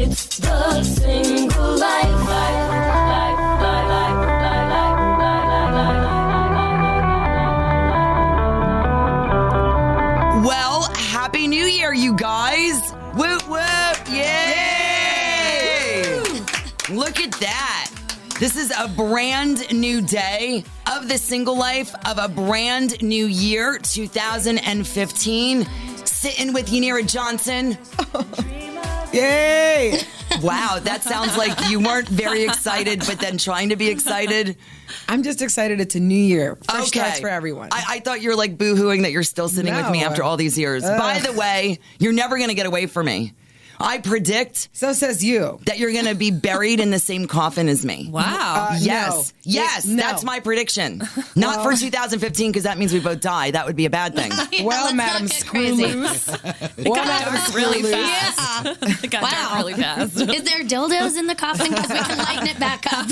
It's the single life. Well, Happy New Year, you guys. Whoop, whoop. Yay. Look at that. This is a brand new day of the single life of a brand new year, 2015. Sitting with Yanira Johnson. Yay! Wow, that sounds like you weren't very excited, but then trying to be excited. I'm just excited it's a new year. Fresh starts for everyone. I thought you were like boo-hooing that you're still sitting with me after all these years. By the way, you're never going to get away from me. I predict. So says you. That you're going to be buried in the same coffin as me. Wow. Yes. No. Yes. No. That's my prediction. Not for 2015 because that means we both die. That would be a bad thing. Well, Madam Screw Loose. It got dark really fast. Yeah. It got dark really fast. Is there dildos in the coffin? Because we can lighten it back up.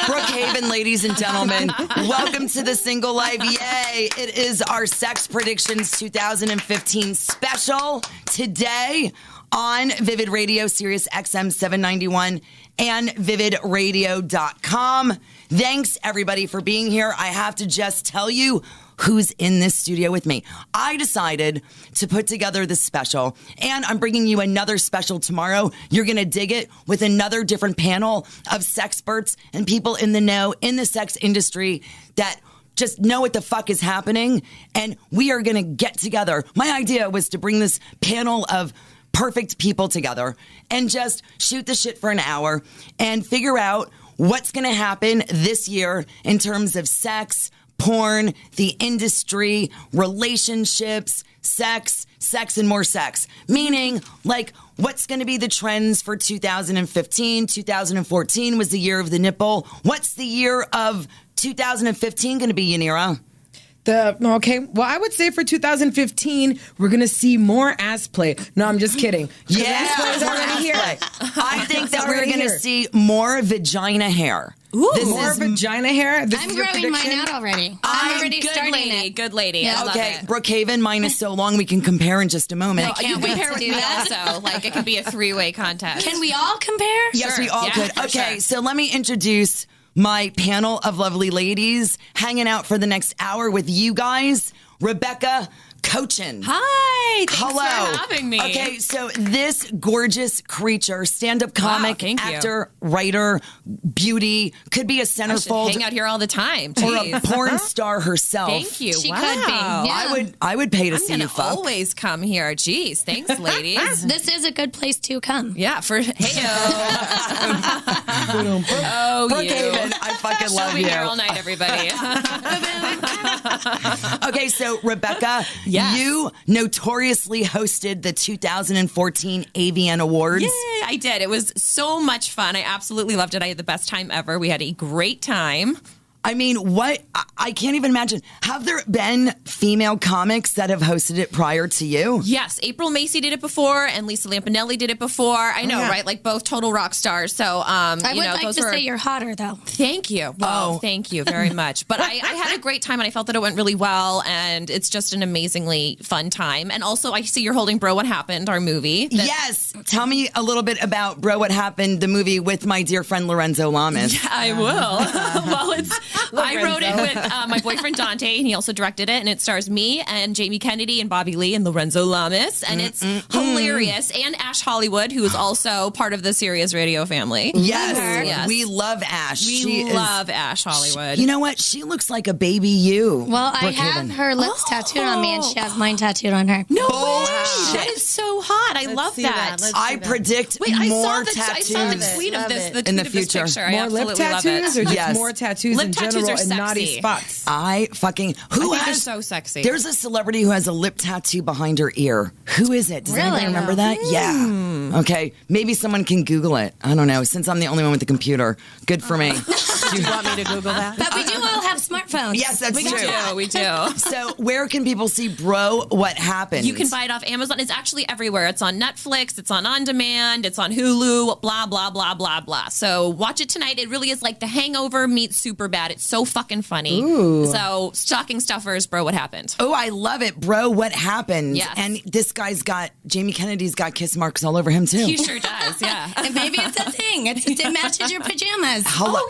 Brookhaven, ladies and gentlemen, welcome to the Single Life. Yay! It is our Sex Predictions 2015 special today on Vivid Radio, Sirius XM 791, and vividradio.com. Thanks, everybody, for being here. I have to just tell you who's in this studio with me. I decided to put together this special, and I'm bringing you another special tomorrow. You're going to dig it with another different panel of sexperts and people in the know in the sex industry that just know what the fuck is happening, and we are going to get together. My idea was to bring this panel of perfect people together and just shoot the shit for an hour and figure out what's going to happen this year in terms of sex, porn, the industry, relationships, sex, and more sex. Meaning, like, what's going to be the trends for 2015? 2014 was the year of the nipple. What's the year of 2015 going to be, Yanira? Okay. Well, I would say for 2015, we're going to see more ass play. No, I'm just kidding. Yeah. Ass play is already here. I think that we're going to see more vagina hair. Ooh, more vagina hair? I'm growing mine out already. I'm already starting it. Good lady. Yeah. I love Okay, it. Brookhaven, mine is so long we can compare in just a moment. I can't wait to do that. Also, like, it could be a three-way contest. Can we all compare? Yes, Sure. we all Yeah, could. for Okay, sure. so let me introduce my panel of lovely ladies hanging out for the next hour with you guys. Rebecca Cochin. Hi. Thanks Hello. for having me. Okay, so this gorgeous creature, stand-up comic, thank you. actor, writer, beauty, could be a I should centerfold hang out here all the time. or Jeez. a porn star herself. Thank you. She wow. could be. Yeah. I would pay to I'm see gonna you fuck. always come here. Jeez. Thanks, ladies. This is a good place to come. Yeah, for oh, Brookhaven, you. I fucking She'll love be you. here all night, everybody. Okay, so Rebecca, Yes. you notoriously hosted the 2014 AVN Awards. Yay, I did. It was so much fun. I absolutely loved it. I had the best time ever. We had a great time. I mean, what? I can't even imagine. Have there been female comics that have hosted it prior to you? Yes, April Macy did it before, and Lisa Lampanelli did it before. I know, right? Like both total rock stars. So, I would like to say you're hotter, though. Thank you. Well, thank you very much. But I had a great time, and I felt that it went really well, and it's just an amazingly fun time. And also, I see you're holding Bro What Happened, our movie. Yes. Tell me a little bit about Bro What Happened, the movie with my dear friend Lorenzo Lamas. Yeah, I will. Well, I wrote it with my boyfriend Dante, and he also directed it, and it stars me and Jamie Kennedy and Bobby Lee and Lorenzo Lamas, and it's hilarious. And Ash Hollywood, who is also part of the Sirius Radio family. Yes. We love Ash. We love Ash Hollywood. You know what? She looks like a baby you. Well, I have her lips tattooed on me, and she has mine tattooed on her. No way! Bullshit. That is so hot. I love that. I predict Wait, I more saw tattoos. I saw the tweet of this. The tweet in the of this future. picture. I More lip absolutely love tattoos it. or just Yes. more tattoos Lip in tattoos general are and naughty sexy. spots? I fucking who I think has they're so sexy. There's a celebrity who has a lip tattoo behind her ear. Who is it? Does anybody Really? remember that? Yeah. Okay. Maybe someone can Google it. I don't know. Since I'm the only one with the computer, good for me. Do you want me to Google that? But we do all have smartphones. Yes, that's true. We do. So where can people see Bro What Happened? You can buy it off Amazon. It's actually everywhere. It's on Netflix. It's on demand. It's on Hulu. Blah blah blah blah blah. So watch it tonight. It really is like The Hangover meets Superbad. It's so fucking funny. Ooh. So stocking stuffers, Bro What Happened? Oh, I love it, Bro What Happened? Yes. And this guy's got Jamie Kennedy's got kiss marks all over him too. He sure does. Yeah. Maybe it's a thing. It matches your pajamas. Hello.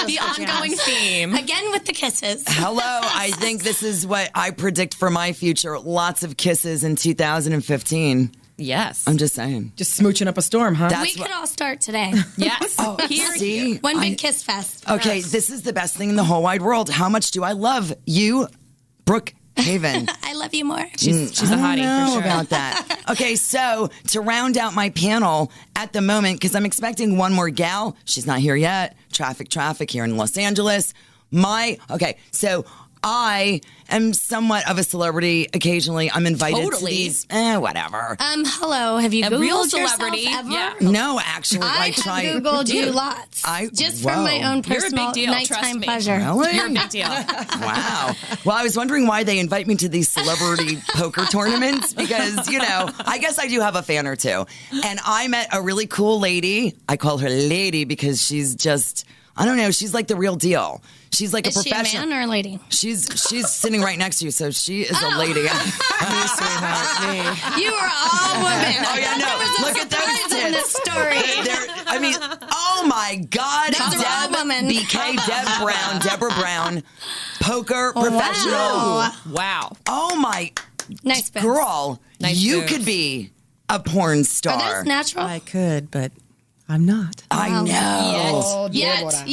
The ongoing theme. Again with the kisses. Hello. I think this is what I predict for my future. Lots of kisses in 2015. Yes. I'm just saying. Just smooching up a storm, huh? That's We could all start today. Yes. Here. See? One big kiss fest. Okay, this is the best thing in the whole wide world. How much do I love you, Brooke Haven? I love you more. She's a I hottie don't know for sure. about that. Okay, so to round out my panel at the moment, because I'm expecting one more gal. She's not here yet. Traffic here in Los Angeles. So I am somewhat of a celebrity. Occasionally, I'm invited to these. Whatever. Hello. Have you A Googled real yourself celebrity. ever? Yeah. No, actually, I have try. Googled you lots. Just for my Whoa. own You're a personal big deal, trust nighttime me. pleasure. Really? You're a big deal. Wow. Well, I was wondering why they invite me to these celebrity poker tournaments because, I guess I do have a fan or two. And I met a really cool lady. I call her lady because she's just, I don't know, she's like the real deal. She's like Is a she a professional. man or a lady? She's sitting right next to you, so she is a lady. You are all women. Oh, yeah, no. There was a Look at those surprise in this tits. story. Oh my God. Those are all women. BK, Deborah Brown, poker professional. Wow. Oh my Nice boobs. girl, Nice you boobs. could be a porn Are star. those natural? I could, but I'm not. I know. Yet.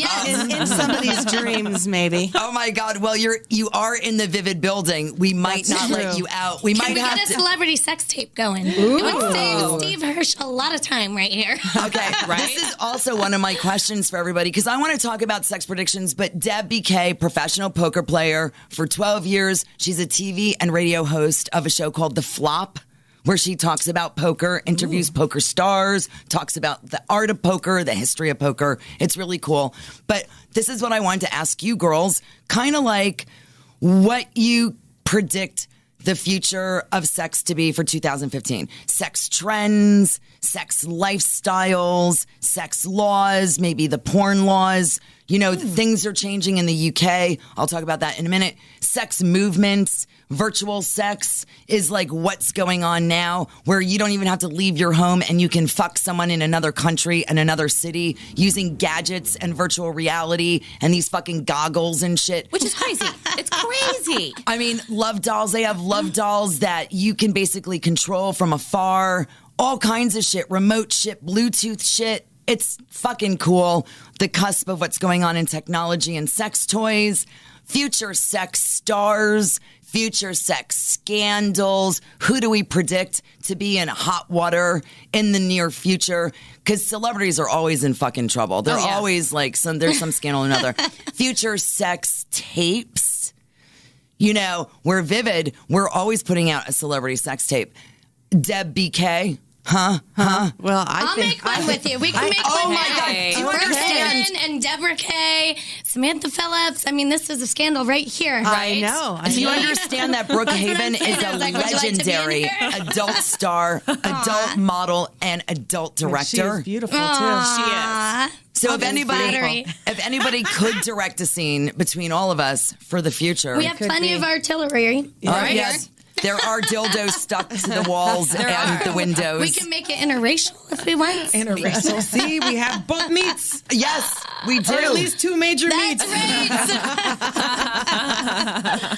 In some of these dreams, maybe. Oh my God. Well, you are in the Vivid building. We might That's not let true. you out. We Can might we have get a to. celebrity sex tape going? It would save Steve Hirsch a lot of time right here. Okay, Right? This is also one of my questions for everybody because I want to talk about sex predictions. But Deb BK, professional poker player for 12 years. She's a TV and radio host of a show called The Flop, where she talks about poker, interviews poker stars, talks about the art of poker, the history of poker. It's really cool. But this is what I wanted to ask you girls, kind of like what you predict the future of sex to be for 2015. Sex trends, sex lifestyles, sex laws, maybe the porn laws. Things are changing in the UK. I'll talk about that in a minute. Sex movements, virtual sex is like what's going on now, where you don't even have to leave your home and you can fuck someone in another country and another city using gadgets and virtual reality and these fucking goggles and shit. Which is crazy. It's crazy. I mean, love dolls. They have love dolls that you can basically control from afar. All kinds of shit, remote shit, Bluetooth shit. It's fucking cool. The cusp of what's going on in technology and sex toys, future sex stars, future sex scandals. Who do we predict to be in hot water in the near future? Because celebrities are always in fucking trouble. They're always like there's some scandal or another. Future sex tapes. We're Vivid. We're always putting out a celebrity sex tape. Deb BK. Huh? Well, I'll make one with you. We can make Oh one my now. God. Do you Brooke understand? Haven and Deborah Kay, Samantha Phillips. I mean, this is a scandal right here. I know. Do you understand that Brooke Haven saying. is I a was like, would you like to be in legendary here? adult star, adult model, and adult She director? is beautiful, too. Aw. So if flattery. anybody could direct a scene between all of us for the future, We have plenty of artillery. Right yes, here. there are dildos stuck to the walls and the windows. We can make it interracial if we want. Interracial. See, we have both meats. Yes, we do. Or at least two major That's meats. right.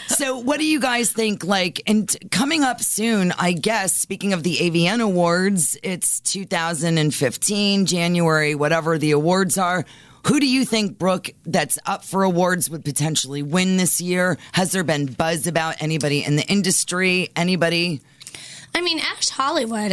So what do you guys think? And coming up soon, I guess, speaking of the AVN Awards, it's 2015, January, whatever the awards are. Who do you think, Brooke, that's up for awards would potentially win this year? Has there been buzz about anybody in the industry? Anybody? I mean, Ash Hollywood,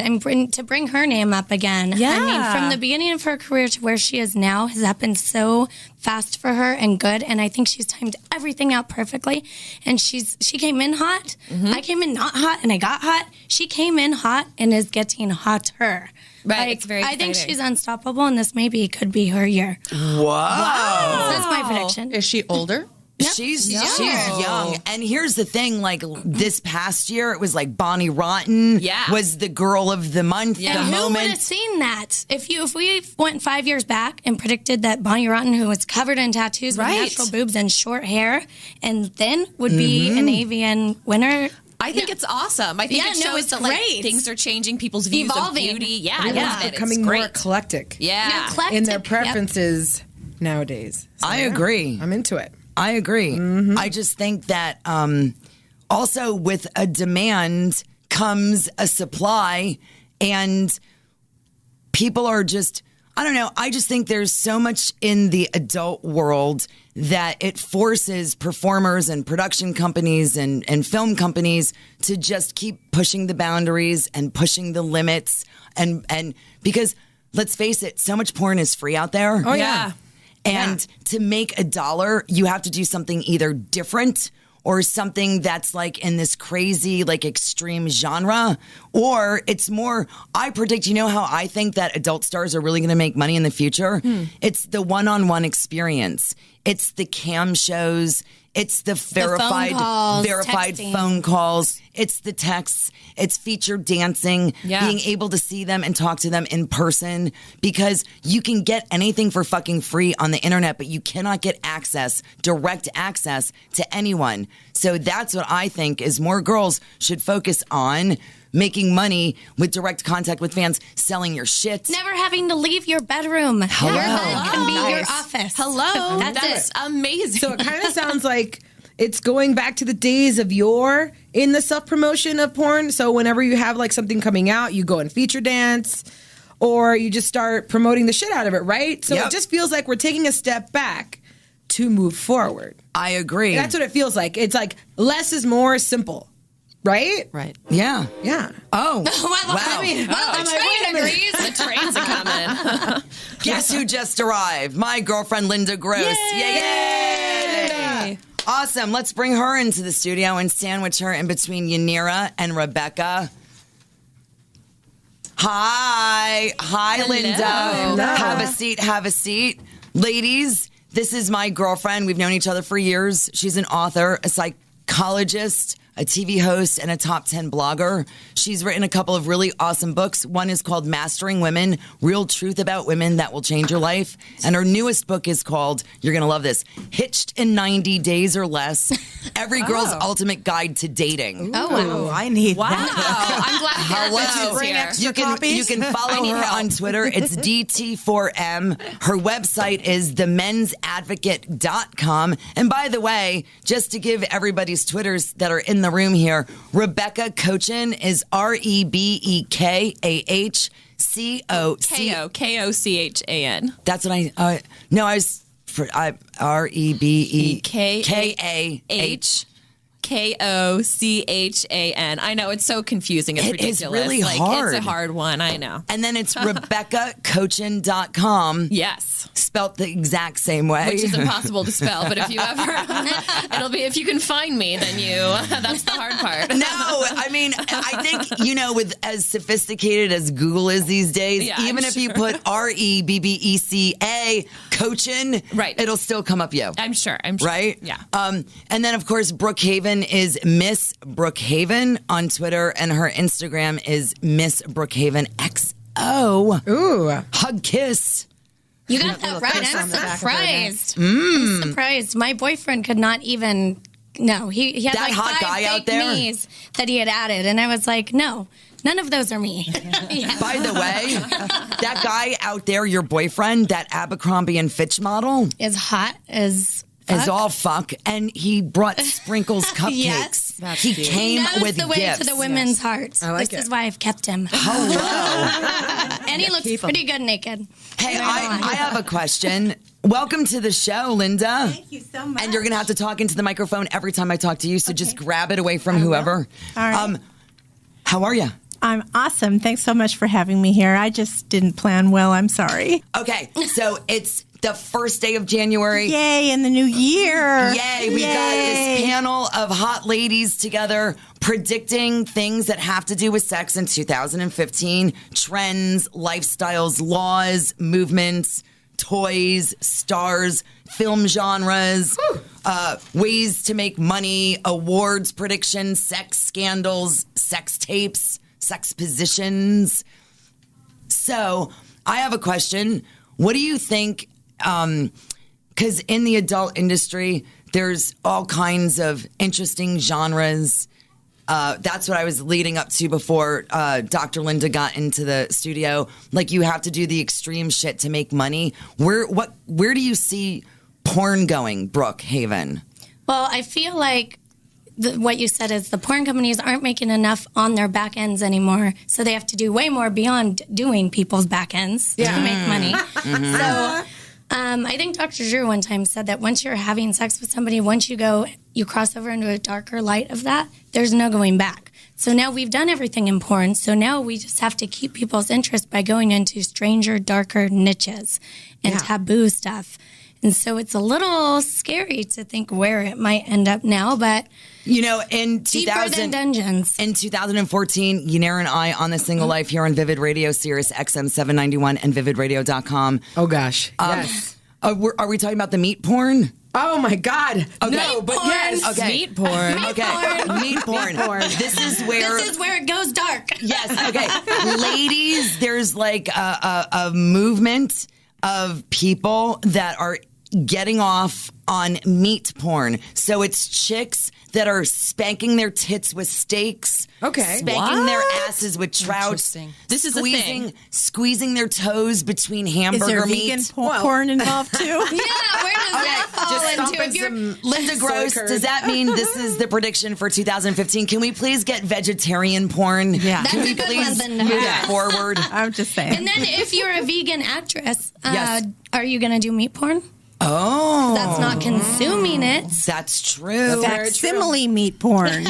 to bring her name up again. Yeah. I mean, from the beginning of her career to where she is now has happened so fast for her and good. And I think she's timed everything out perfectly. And she came in hot. I came in not hot and I got hot. She came in hot and is getting hotter. Right, it's very I think exciting. she's unstoppable, and this maybe could be her year. Wow. That's my prediction. Is she older? She's young. And here's the thing, this past year, it was like Bonnie Rotten was the girl of the month, the And who would moment. have seen that? If we went 5 years back and predicted that Bonnie Rotten, who was covered in tattoos with Right. natural boobs and short hair, and then would be an AVN winner, I think it's awesome. I think it shows it's that like great. things are changing. People's views Evolving. of beauty. Yeah, I Everyone's love it. becoming It's more great. eclectic Yeah. in their Yep. preferences nowadays. So, I yeah, agree. I'm into it. I agree. I just think that also with a demand comes a supply, and people are just, I don't know. I just think there's so much in the adult world that it forces performers and production companies and film companies to just keep pushing the boundaries and pushing the limits. And because let's face it, so much porn is free out there. Oh, yeah. And to make $1, you have to do something either different or something that's like in this crazy, like extreme genre, or it's more, I predict, you know how I think that adult stars are really going to make money in the future? It's the one-on-one experience. It's the cam shows. It's the verified texting. phone calls. It's the texts. It's featured dancing, being able to see them and talk to them in person, because you can get anything for fucking free on the internet, but you cannot get direct access to anyone. So that's what I think is more girls should focus on, making money with direct contact with fans, selling your shit. Never having to leave your bedroom. Hello. Your bed can be your Nice. office. Hello. That's it. amazing. So it kind of sounds like it's going back to the days of yore in the self-promotion of porn. So whenever you have like something coming out, you go and feature dance, or you just start promoting the shit out of it, right? So Yep. it just feels like we're taking a step back to move forward. I agree. That's what it feels like. It's like less is more simple, right? Right. Yeah. Yeah. Oh, Well, wow. I mean, the train agrees. The trains are coming. Guess who just arrived? My girlfriend, Linda Gross. Yay! Awesome. Let's bring her into the studio and sandwich her in between Yanira and Rebecca. Hi. Hi, Hello. Linda. Hello. Have a seat. Have a seat. Ladies, this is my girlfriend. We've known each other for years. She's an author, a psychologist, a TV host, and a top 10 blogger. She's written a couple of really awesome books. One is called Mastering Women, Real Truth About Women That Will Change Your Life. And her newest book is called, you're going to love this, Hitched in 90 Days or Less, Every Girl's Ultimate Guide to Dating. Oh, I need Wow. that. I'm glad Hello. bring here. extra You can copies? follow need her help. on Twitter. It's DT4M. Her website is themensadvocate.com. And by the way, just to give everybody's Twitters that are in the room here, Rebecca Kochan is REBEKAHCOC. Kochan. That's what I was REBEKAH. Kochan. I know it's so confusing. It's It is ridiculous. really like, hard. It's a hard one. I know. And then it's RebeccaKochan.com. Yes. Spelt the exact same way. Which is impossible to spell, but if you ever, it'll be, if you can find me, then that's the hard part. No, I mean, I think, with as sophisticated as Google is these days, Yeah, even I'm if you put REBBECA, Cochin, Right. it'll still come up you. I'm sure. Right? Yeah. And then, of course, Brookhaven is Miss Brookhaven on Twitter, and her Instagram is Miss Brookhaven XO. Ooh. Hug kiss. You got that right. kiss on I'm the back of her neck. surprised. I'm surprised. My boyfriend could not even. No, he had That like hot 5 guy out fake there? knees that he had added, and I was like, no, none of those are me. Yeah. By the way, that guy out there, your boyfriend, that Abercrombie and Fitch model, As hot as. is all fuck, and he brought sprinkles cupcakes. Yes. That's He cute. came knows with the way gifts. to the women's hearts. I like this it. is why I've kept him. Hello. And he looks keep him. pretty good naked. Hey, Right on. I have a question. Welcome to the show, Linda. Thank you so much. And you're going to have to talk into the microphone every time I talk to you, so just grab it away from whoever. All right. How are you? I'm awesome. Thanks so much for having me here. I just didn't plan well. I'm sorry. Okay, so it's the first day of January. Yay, in the new year. Yay, we got this panel of hot ladies together predicting things that have to do with sex in 2015, trends, lifestyles, laws, movements, toys, stars, film genres, ways to make money, awards predictions, sex scandals, sex tapes, sex positions. So I have a question. What do you think? Because in the adult industry, there's all kinds of interesting genres. That's what I was leading up to before Dr. Linda got into the studio. Like, you have to do the extreme shit to make money. Where do you see porn going, Brooke Haven? Well, I feel like what you said is the porn companies aren't making enough on their back ends anymore, so they have to do way more beyond doing people's back ends to make money. So I think Dr. Drew one time said that once you're having sex with somebody, once you cross over into a darker light of that, there's no going back. So now we've done everything in porn, so now we just have to keep people's interest by going into stranger, darker niches and taboo stuff. And so it's a little scary to think where it might end up now, but in deeper than dungeons. In 2014, Yanira and I on The Single Life here on Vivid Radio, Sirius XM 791 and vividradio.com. Oh, gosh. Yes. Are we talking about the meat porn? Oh, my God. Okay. No, but yes. Okay. Meat porn. Meat porn. This is where it goes dark. Yes. Okay. Ladies, there's like a movement of people that are getting off on meat porn. So it's chicks that are spanking their tits with steaks. Okay. Spanking their asses with trout. This is a thing. Squeezing their toes between Is there hamburger vegan meat. porn involved too? Yeah, where does that fall into? If you're Linda Gross, does that mean this is the prediction for 2015? Can we please get vegetarian porn? Yeah. Can That's we a good please one, then. move Yeah. it forward? I'm just saying. And then if you're a vegan actress, Yes. are you going to do meat porn? Oh. That's not consuming it. That's true. Facsimile meat porn.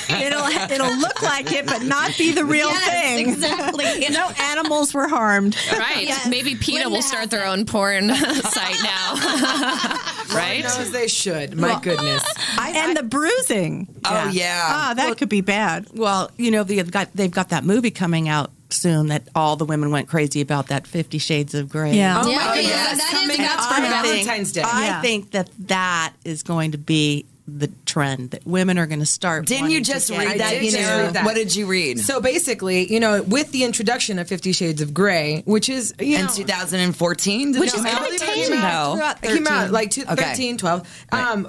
It'll look like it, but not be the real thing. Exactly. No animals were harmed. Right. Yes. Maybe PETA Linda will start their own porn site now. Right? As they should. My goodness. And the bruising. Oh, yeah. That could be bad. Well, they've got that movie coming out soon that all the women went crazy about, that 50 Shades of Grey. Yeah. Oh, Yeah, my goodness. that is Coming good. up for Valentine's Day. I think that is going to be the trend, that women are going to start. Didn't you wanting to just get- read that, I did just Yanira? read that. What did you read? So basically, with the introduction of 50 Shades of Grey, which is, In 2014? Which is kind of tame, though. It came out like 13, 12.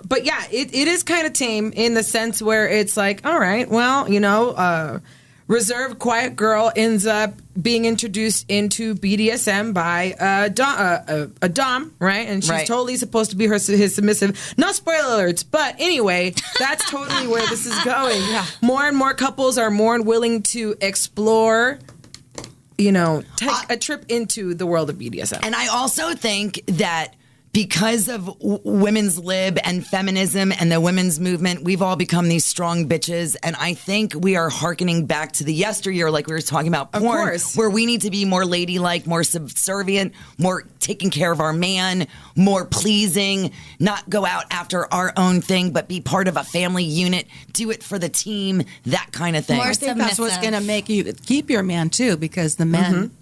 But yeah, it is kind of tame in the sense where it's like, all right, well, reserved, quiet girl ends up being introduced into BDSM by a dom, right? And she's totally supposed to be his submissive. Not spoiler alerts, but anyway, that's totally where this is going. Yeah. More and more couples are more willing to explore, take a trip into the world of BDSM. And I also think that because of women's lib and feminism and the women's movement, we've all become these strong bitches. And I think we are hearkening back to the yesteryear, like we were talking about porn, Of course. where we need to be more ladylike, more subservient, more taking care of our man, more pleasing, not go out after our own thing, but be part of a family unit, do it for the team, that kind of thing. More I think that's what's submissive. going to make you keep your man too, because the men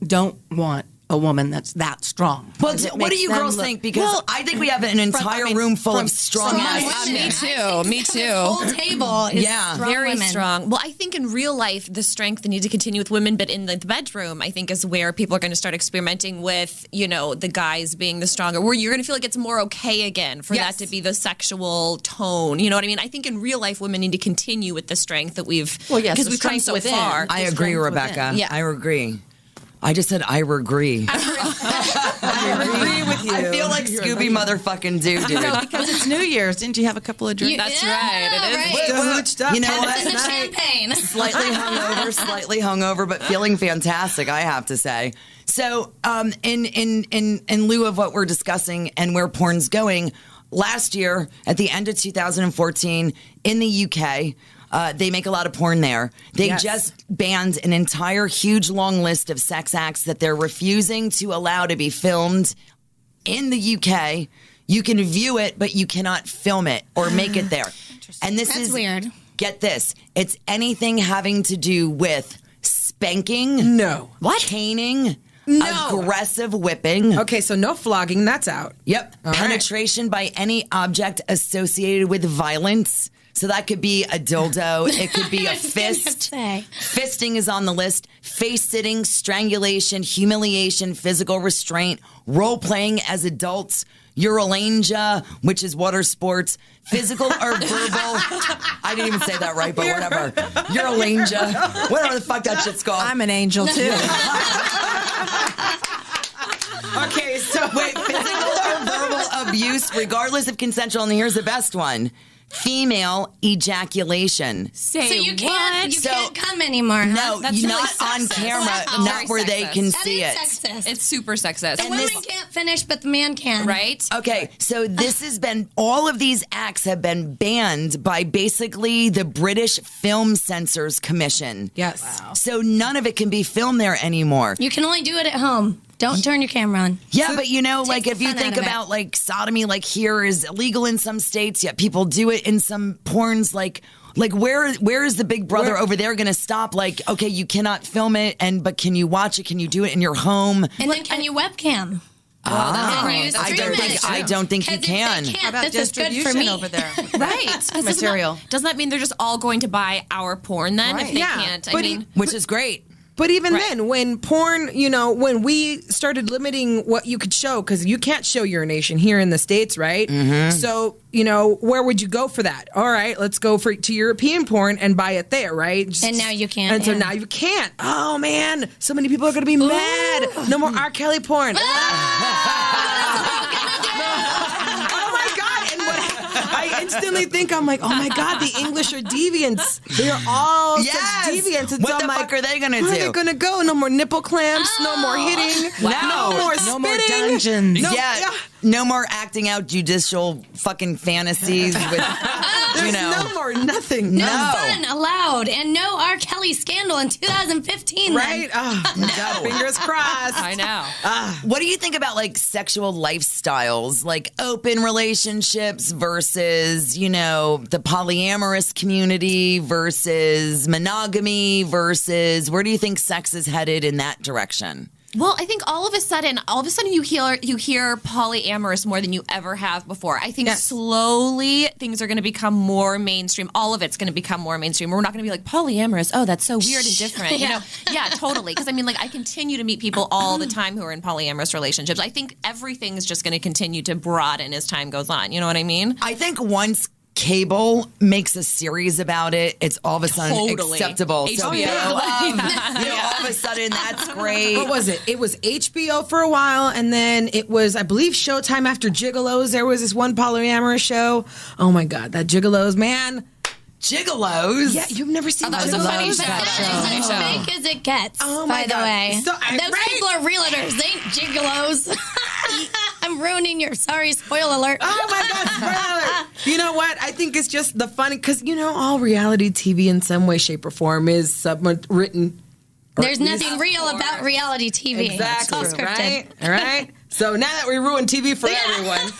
don't want a woman that's that strong. Well, Because it what do makes you them girls look- think? Because Well, I think we have an entire room full of strong ass Me men. too. Me This too. whole table is strong Very women. strong. Well, I think in real life, the strength needs to continue with women, but in the bedroom, I think is where people are going to start experimenting with, the guys being the stronger, where you're going to feel like it's more okay again for that to be the sexual tone. You know what I mean? I think in real life, women need to continue with the strength that Well, yes, because the we've come strength so within. far. I The agree, strength Rebecca. within. Yeah. I agree. I just said I agree. I agree with you. I feel like Scooby motherfucking dude. No, because it's New Year's. Didn't you have a couple of drinks? That's right. It is. Right. Stooched up. You know That's in the what? champagne. Slightly hungover, but feeling fantastic, I have to say. So, in lieu of what we're discussing and where porn's going, last year at the end of 2014 in the UK. They make a lot of porn there. They just banned an entire huge long list of sex acts that they're refusing to allow to be filmed in the UK. You can view it, but you cannot film it or make it there. And this That's is weird. Get this. It's anything having to do with spanking. No. What? Caning. No. Aggressive whipping. Okay, so no flogging. That's out. Yep. All right. Penetration by any object associated with violence. So that could be a dildo. It could be a fist. Say. Fisting is on the list. Face sitting, strangulation, humiliation, physical restraint, role playing as adults, Uralangia, which is water sports, physical or verbal. I didn't even say that right, but whatever. Uralangia, whatever the fuck that shit's called. I'm an angel too. Okay, so wait, physical or verbal abuse, regardless of consensual, and here's the best one. Female ejaculation. Say So you can't what? can't come anymore. Huh? No, That's really not on sexist. camera, That's not very where they sexist. can That see is it. sexist. It's super sexist. the women can't finish, but the man can. Right? Okay, so this has been, all of these acts have been banned by basically the British Film Censors Commission. Yes. So none of it can be filmed there anymore. You can only do it at home. Don't turn your camera on. Yeah, but you know, like the if you fun think out of it. about like sodomy, like here is illegal in some states, yet people do it in some porns. Like where is the Big Brother over there going to stop? Like, okay, you cannot film it, but can you watch it? Can you do it in your home? And then can you webcam? Can you I stream don't it? think I don't think you 'Cause if they can. can't, How about this is good for distribution me. over there? Right. Material. Doesn't that mean they're just all going to buy our porn then if Right. they Yeah, can't? I but mean, Which is great. But even then, when porn, when we started limiting what you could show, because you can't show urination here in the States, right? Mm-hmm. So, where would you go for that? All right, let's go to European porn and buy it there, right? And now you can't, And so yeah. now you can't. Oh, man. So many people are going to be mad. No more R. Kelly porn. Oh, my God. And what I instantly think, I'm like, oh, my God, the English are deviants. They are all Yes. such deviants. And What so the I'm fuck like, are they gonna where do? are they going to go? No more nipple clamps. No more hitting. No more spitting. No more dungeons. No, Yeah, no more acting out judicial fucking fantasies with, There's no more nothing. No fun allowed, and no R. Kelly scandal in 2015. Right? Oh, my God, fingers crossed. I know. What do you think about like sexual lifestyles, like open relationships versus, the polyamorous community versus monogamy versus where do you think sex is headed in that direction? Well, I think all of a sudden you hear polyamorous more than you ever have before. I think slowly things are going to become more mainstream. All of it's going to become more mainstream. We're not going to be like polyamorous. Oh, that's so weird and different. Yeah. Yeah, totally. Because I continue to meet people all the time who are in polyamorous relationships. I think everything is just going to continue to broaden as time goes on. You know what I mean? I think once cable makes a series about it, it's all of a sudden Totally. acceptable. So HBO. all of a sudden that's great. What was it? It was HBO for a while, and then it was, I believe, Showtime after Gigolos. There was this one polyamorous show. Oh my God, that Gigolos, man. Gigolos? Yeah, you've never seen that was a Gigolos? funny show. That is as fake as it gets, Oh my by the God. way. So, Those right? people are realtors. They ain't gigolos. I'm ruining your spoiler alert. Oh my God, spoiler. You know what? I think it's just the funny, because, all reality TV in some way, shape, or form is somewhat written. There's nothing real about reality TV. It's all scripted. Right? All right? So now that we ruined TV for everyone.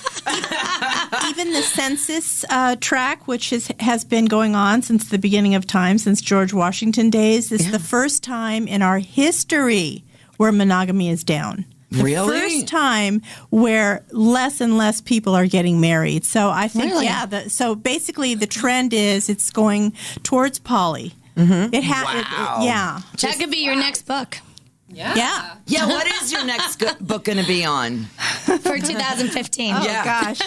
Even the census track, which has been going on since the beginning of time, since George Washington days, is the first time in our history where monogamy is down. The Really? first time where less and less people are getting married. So I think, so basically the trend is it's going towards poly. Mm-hmm. Wow. That could be your next book Yeah. Yeah, what is your next book going to be on? for 2015. Oh, Yeah. gosh.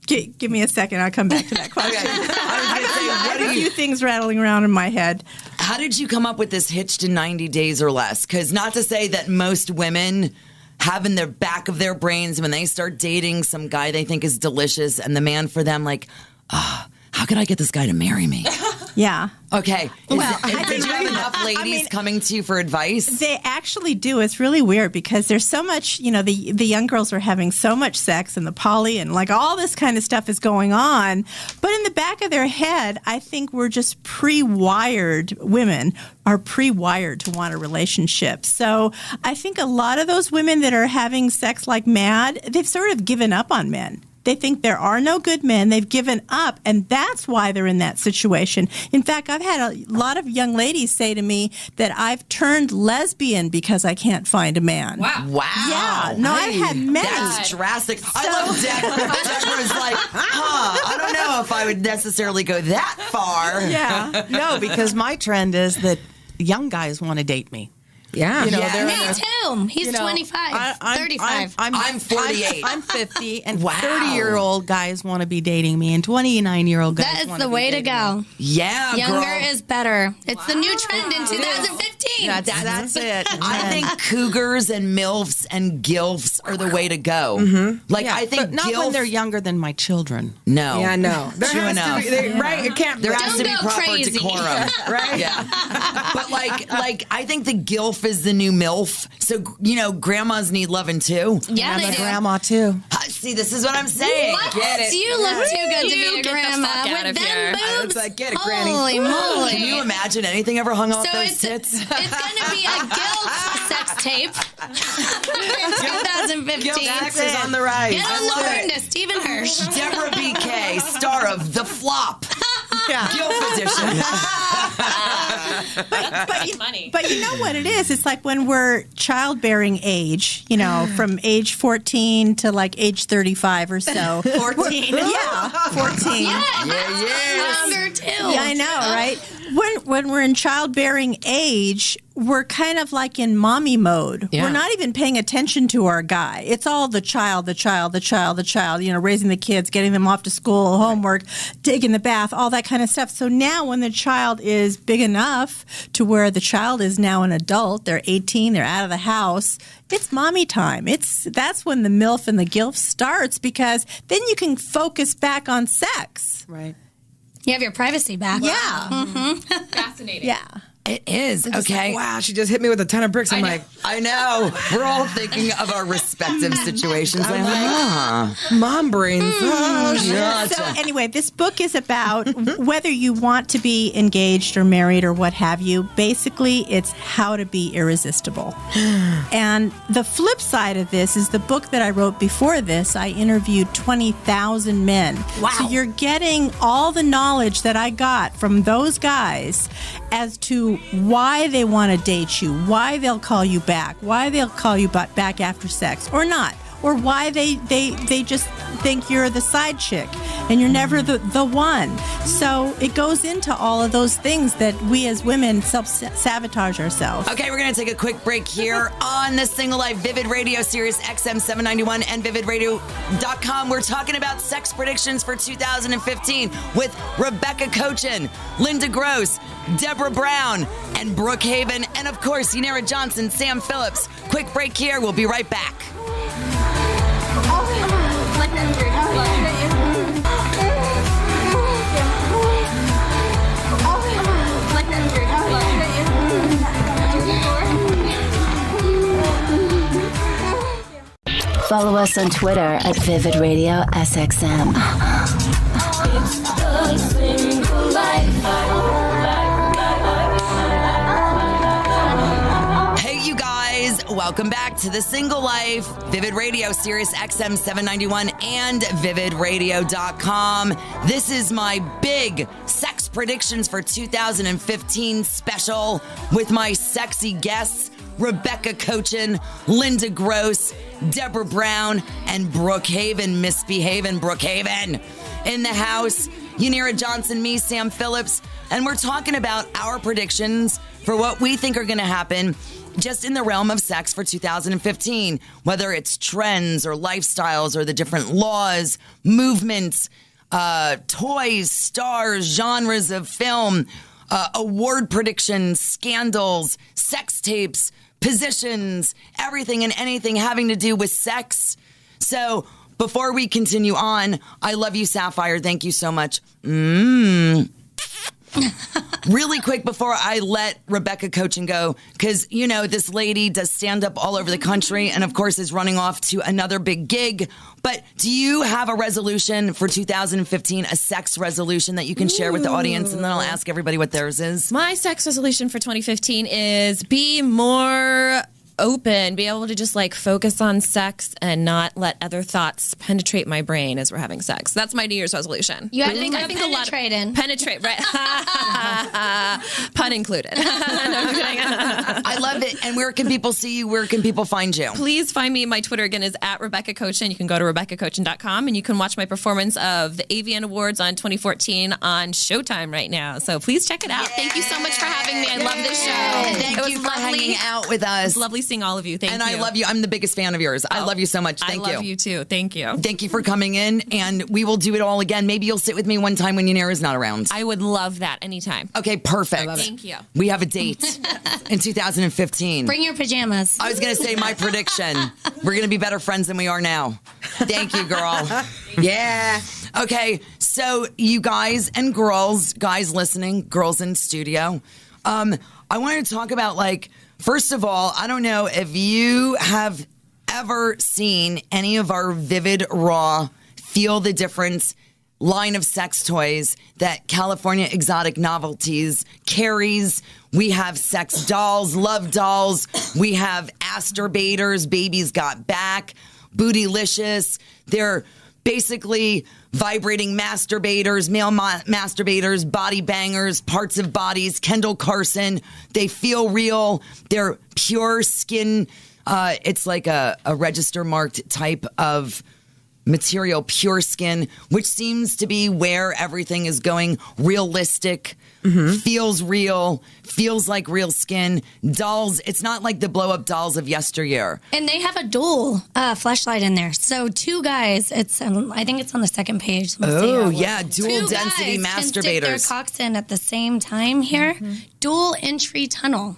Give me a second. I'll come back to that question. Okay. I was going to say, I what have are a few you... things rattling around in my head. How did you come up with this hitched in 90 days or less? Because not to say that most women have in the back of their brains when they start dating some guy they think is delicious and the man for them like, how could I get this guy to marry me? Yeah. Okay. Did you have I enough ladies mean- coming to you for advice? They actually do. It's really weird because there's so much, the young girls are having so much sex and the poly and like all this kind of stuff is going on. But in the back of their head, I think we're just pre-wired, women are pre-wired to want a relationship. So I think a lot of those women that are having sex like mad, they've sort of given up on men. They think there are no good men. They've given up, and that's why they're in that situation. In fact, I've had a lot of young ladies say to me that I've turned lesbian because I can't find a man. Wow. Yeah. No, I've had many. That's drastic. I love Deborah's like, I don't know if I would necessarily go that far. Yeah. No, because my trend is that young guys want to date me. Yeah. You know, Yeah. they're Me in their- too. He's 25, 35. I'm 48. I'm 50, and Wow. 30-year-old guys want to be dating me, and 29-year-old guys that is wanna the be way to dating go. me. Yeah, Younger girl. is better. It's the new trend in 2015. That's it. I think cougars and MILFs and GILFs are the way to go. Like, Yeah, I think but not GILF... when they're younger than my children. No. Yeah, no. There True has enough. to be, right? It can't. There has to be Don't go proper crazy. decorum. Right? Yeah. But like I think the GILF is the new MILF. So, grandmas need loving too. Yeah, I'm they a do. grandma too. See, this is what I'm saying. What? Get it. You look too good to You be a get the grandma fuck out with of them here. boobs. It's like, get it, Granny. Holy moly! Can you imagine anything ever hung off So those it's tits? going to be a guilt sex tape in 2015. Sex is on the rise. Get on the horn to Stephen Hirsch. Deborah BK, star of The Flop. GILF edition. But you know what it is? It's like when we're childbearing age, from age 14 to like age 35 or so. 14. Yeah, 14. Yeah. Longer too. Yeah, I know, right? When we're in childbearing age, we're kind of like in mommy mode. Yeah. We're not even paying attention to our guy. It's all the child, raising the kids, getting them off to school, homework, taking the bath, all that kind of stuff. So now when the child is big enough to where the child is now an adult, they're 18, they're out of the house, it's mommy time. That's when the MILF and the GILF starts, because then you can focus back on sex. Right. You have your privacy back. Yeah. Fascinating. Yeah. It is. It's Okay. like, wow, she just hit me with a ton of bricks. I'm like, I know. We're all thinking of our respective situations. Like, mom brains. Oh, shit. gotcha. So anyway, this book is about whether you want to be engaged or married or what have you. Basically, it's how to be irresistible. And the flip side of this is the book that I wrote before this. I interviewed 20,000 men. Wow. So you're getting all the knowledge that I got from those guys as to why they want to date you, why they'll call you back, why they'll call you back after sex or not, or why they just think you're the side chick and you're never the one. So it goes into all of those things that we as women self-sabotage ourselves. Okay, we're going to take a quick break here on the Single Life Vivid Radio Sirius XM 791 and vividradio.com. We're talking about sex predictions for 2015 with Rebecca Cochin, Linda Gross, Deborah Brown, and Brooke Haven, and of course, Yanira Johnson, Sam Phillips. Quick break here. We'll be right back. Follow us on Twitter at Vivid Radio SXM. It's the single life. Hey, you guys. Welcome back to the Single Life Vivid Radio Sirius XM 791 and vividradio.com. This is my big sex predictions for 2015 special with my sexy guests, Rebecca Cochin, Linda Gross, Deborah Brown, and Brooke Haven, Misbehavin' Brooke Haven. In the house, Yanira Johnson, me, Sam Phillips, and we're talking about our predictions for what we think are going to happen just in the realm of sex for 2015, whether it's trends or lifestyles or the different laws, movements, toys, stars, genres of film, award predictions, scandals, sex tapes, positions, everything and anything having to do with sex. So before we continue on, I love you, Sapphire. Thank you so much. Really quick before I let Rebecca Cochin go, because, this lady does stand up all over the country and, of course, is running off to another big gig. But do you have a resolution for 2015, a sex resolution that you can share with the audience? And then I'll ask everybody what theirs is. My sex resolution for 2015 is be more open, be able to just like focus on sex and not let other thoughts penetrate my brain as we're having sex. That's my New Year's resolution. You have to penetrate in. Penetrate, right? Pun included. No, I'm kidding. I love it. And where can people see you? Where can people find you? Please find me. My Twitter again is at Rebecca Cochin. You can go to RebeccaCochin.com and you can watch my performance of the AVN Awards on 2014 on Showtime right now. So please check it out. Yay. Thank you so much for having me. I love this show. Thank It was you for lovely. hanging out with us. It was lovely seeing all of you. Thank you. And I love you. I'm the biggest fan of yours. I love you so much. Thank you. I love you too. Thank you. Thank you for coming in, and we will do it all again. Maybe you'll sit with me one time when Yanira's not around. I would love that anytime. Okay, perfect. Thank you. We have a date in 2015. Bring your pajamas. I was going to say my prediction. We're going to be better friends than we are now. Thank you, girl. Yeah. Okay, so you guys and girls, guys listening, girls in studio, I wanted to talk about, like, first of all, I don't know if you have ever seen any of our Vivid Raw Feel the Difference line of sex toys that California Exotic Novelties carries. We have sex dolls, love dolls. We have asturbators, Baby's Got Back, Bootylicious. They're basically vibrating masturbators, male masturbators, body bangers, parts of bodies, Kendall Carson. They feel real. They're pure skin. It's like a register marked type of material, pure skin, which seems to be where everything is going. Realistic, feels real, feels like real skin. Dolls, it's not like the blow-up dolls of yesteryear. And they have a dual fleshlight in there. So two guys, it's I think it's on the second page. Oh, yeah, dual Two density guys can stick their masturbators. cocks in at the same time here. Dual entry tunnel.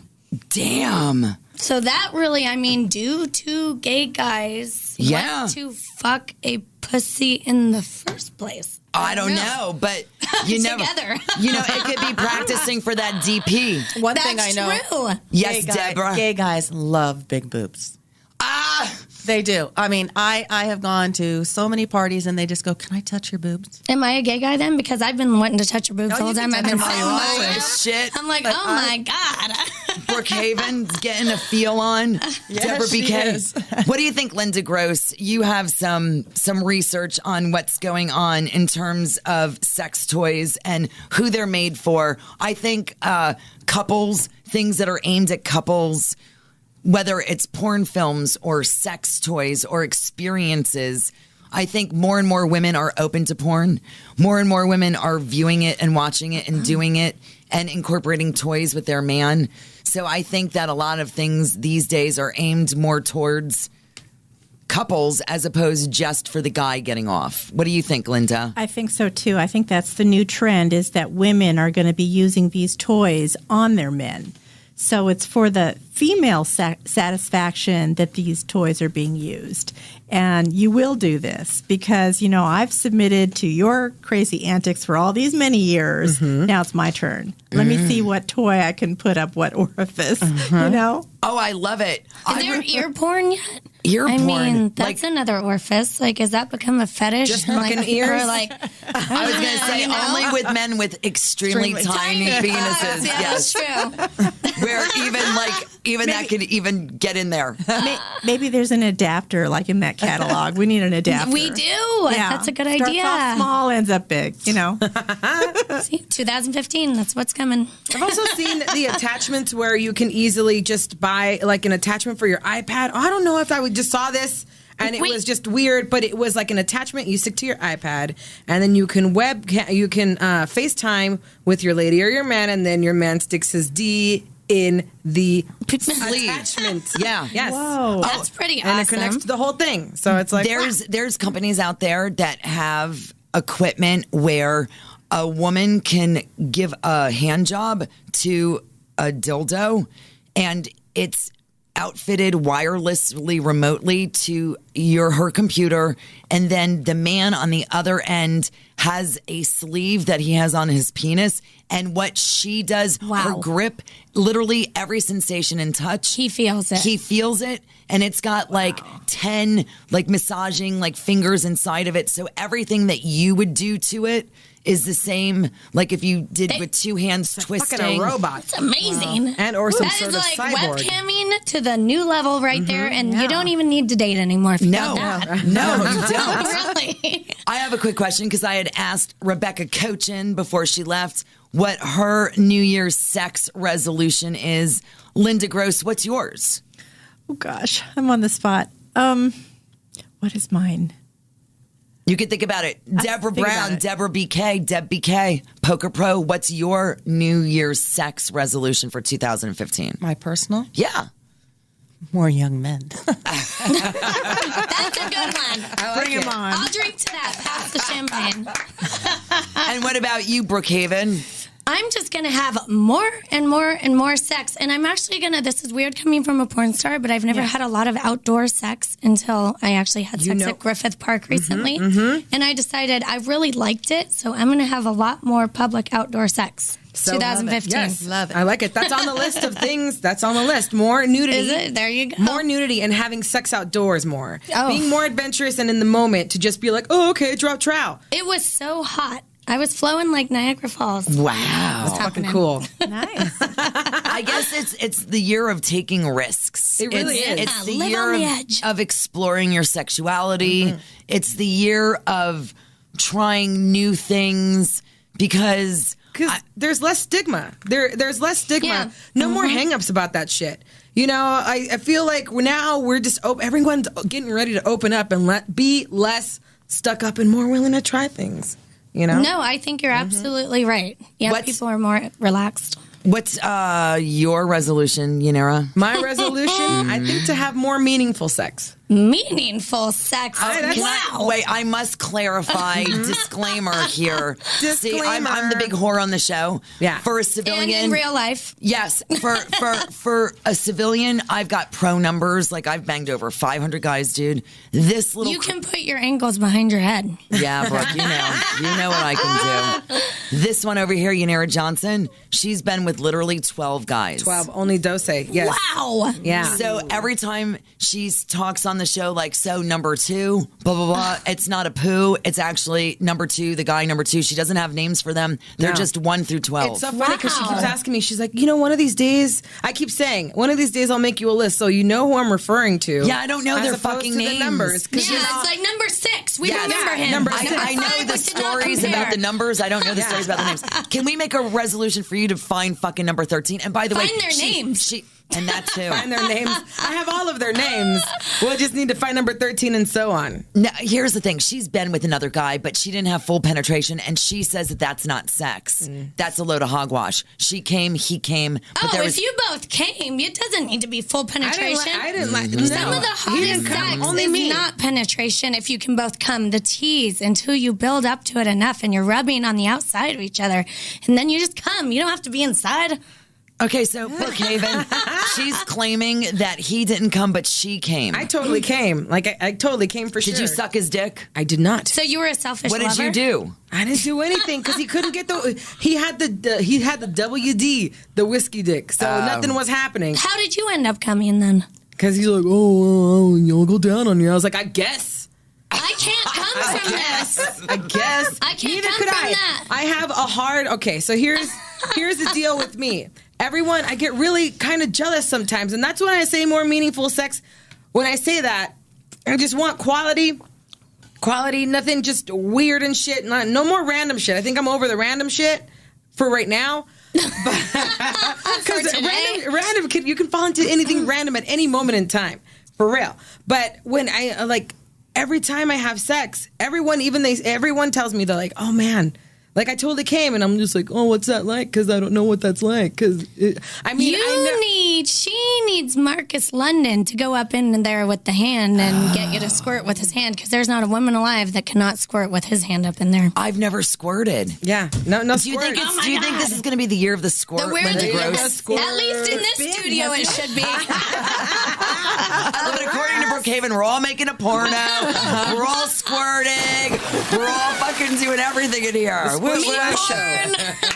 Damn. So that really, I mean, do two gay guys Yeah. want to fuck a pussy in the first place? I don't know, but you never. Together. You know, it could be practicing for that DP. One That's thing I know. true. Yes, Deborah. Gay guys love big boobs. Ah, They do. I mean, I have gone to so many parties and they just go, "Can I touch your boobs?" Am I a gay guy then? Because I've been wanting to touch your boobs No, all you the can time. I've touch been them all you so want much. to. shit. I'm like, oh my God. Brookhaven's getting a feel on. Deborah she BK. is. What do you think, Linda Gross? You have some research on what's going on in terms of sex toys and who they're made for. I think couples, things that are aimed at couples, whether it's porn films or sex toys or experiences. I think more and more women are open to porn. More and more women are viewing it and watching it and doing it and incorporating toys with their man. So I think that a lot of things these days are aimed more towards couples as opposed just for the guy getting off. What do you think, Linda? I think so too. I think that's the new trend, is that women are going to be using these toys on their men. So it's for the female satisfaction that these toys are being used. And you will do this because, you know, I've submitted to your crazy antics for all these many years. Now it's my turn. Let me see what toy I can put up what orifice, you know? Oh, I love it. Is there ear porn yet? Ear I porn. mean, that's Like- another orifice. Like, has that become a fetish? Just And, fucking like, ears? Or like, I was going to say only with men with extremely tiny penises. Yeah, Yes. that's true. Where even that could even get in there. Maybe there's an adapter like in that catalog. We need an adapter. We do. That's a good Starts idea. off small, ends up big, you know? See, 2015, that's what's coming. I've also seen the attachments where you can easily just buy like an attachment for your iPad. I don't know if I just saw this and it Wait. was just weird, but it was like an attachment you stick to your iPad, and then you can FaceTime with your lady or your man, and then your man sticks his D in the attachment. Yeah. Yes. Whoa. That's pretty And awesome. it connects to the whole thing. So it's like There's companies out there that have equipment where a woman can give a hand job to a dildo, and it's outfitted wirelessly remotely to her computer, and then the man on the other end has a sleeve that he has on his penis, and what she does, her Wow. grip, literally every sensation and touch, He feels it. he feels it, and it's got like 10 like massaging like fingers inside of it. So everything that you would do to it is the same, like if you did with 2 hands twisting. Fucking a robot. It's amazing. And or some that sort is of like cyborg. webcamming to the new level right there, and you don't even need to date anymore if you No, got that. no, you don't. Really? I have a quick question because I had asked Rebecca Cochin before she left what her New Year's sex resolution is. Linda Gross, what's yours? Oh gosh, I'm on the spot. What is mine? You can think about it. Deborah think Brown, about it. Deborah BK, Deb BK, Poker Pro. What's your New Year's sex resolution for 2015? My personal? Yeah. More young men. That's a good one. Bring him on. I'll drink to that. Pass the champagne. And what about you, Brookhaven? I'm just going to have more and more and more sex. And I'm actually going to, this is weird coming from a porn star, but I've never had a lot of outdoor sex until I actually had sex at Griffith Park recently. And I decided I really liked it. So I'm going to have a lot more public outdoor sex. So 2015. Yes, Love it. I like it. That's on the list of things. That's on the list. More nudity. Is it? There you go. More nudity and having sex outdoors more. Oh. Being more adventurous and in the moment to just be like, oh, okay, drop trowel. It was so hot. I was flowing like Niagara Falls. Wow. What's Fucking happening? cool. Nice. I guess it's the year of taking risks. It really is. It's the Live year on the of, edge. of exploring your sexuality. It's the year of trying new things because Because there's less stigma. There's less stigma. Yeah. No more hangups about that shit. You know, I feel like now we're just everyone's getting ready to open up and be less stuck up and more willing to try things. You know? No, I think you're absolutely right. Yeah, What's- people are more relaxed. what's your resolution, Yanira? My resolution, I think, to have more meaningful sex. Meaningful sex. Wait, I must clarify. Disclaimer here. See, I'm the big whore on the show. Yeah. For a civilian. And in real life. Yes, for a civilian, I've got pro numbers. Like I've banged over 500 guys, dude. This little You can put your ankles behind your head. yeah, Brooke, you know what I can do. This one over here, Yanira Johnson, she's been with literally 12 guys. 12, only dose. Yes. Wow. Yeah. So every time she talks on the show, like, so number 2, blah, blah, blah, it's not a poo. It's actually number 2, the guy number 2. She doesn't have names for them. They're No. just 1 through 12. It's so funny because she Wow. keeps asking me, she's like, you know, one of these days, I keep saying, one of these days I'll make you a list so you know who I'm referring to. Yeah, I don't know as their opposed fucking to the names. numbers. 'Cause Yeah, you know- it's like number 6. We Yes. remember Yeah, him. number I, six. I know the Five, we did not stories compare. about the numbers. I don't know the stories about the names. Can we make a resolution for you to find fucking number 13? And by the way, Find their names. And that too. Find their names. I have all of their names. We'll just need to find number 13 and so on. Now, here's the thing. She's been with another guy, but she didn't have full penetration, and she says that that's not sex. That's a load of hogwash. She came, he came. But there was, if you both came, it doesn't need to be full penetration. I didn't like Mm-hmm. Some of the hottest sex Only is me. not penetration if you can both come. The tease until you build up to it enough and you're rubbing on the outside of each other. And then you just come. You don't have to be inside. okay, so Brookhaven, she's claiming that he didn't come, but she came. I totally came. Like, I totally came for sure. Did you suck his dick? I did not. So you were a selfish What did lover? you do? I didn't do anything because he couldn't get he had the WD, the whiskey dick. So nothing was happening. How did you end up coming then? Because he's like, oh, you'll go down on you. I was like, I guess. I can't come from this. I guess. I can't Neither come could from I. that. I have a hard. Okay, so here's the deal with me. Everyone, I get really kind of jealous sometimes, and that's when I say more meaningful sex. When I say that, I just want quality, nothing just weird and shit. No more random shit. I think I'm over the random shit for right now. Because today. random, you can fall into anything random at any moment in time, for real. But when I every time I have sex, everyone tells me, they're like, oh man, like I totally came, and I'm just like, oh, what's that like? Because I don't know what that's like. Because She needs Marcus London to go up in there with the hand and get you to squirt with his hand, because there's not a woman alive that cannot squirt with his hand up in there. I've never squirted. yeah, no Do you squirt. think this is going to be the year of the squirt? The weird Linda thing Gross? is, at least in this studio, it should be. But according to Brooke Haven. We're all making a porno. We're all squirting. We're all fucking doing everything in here.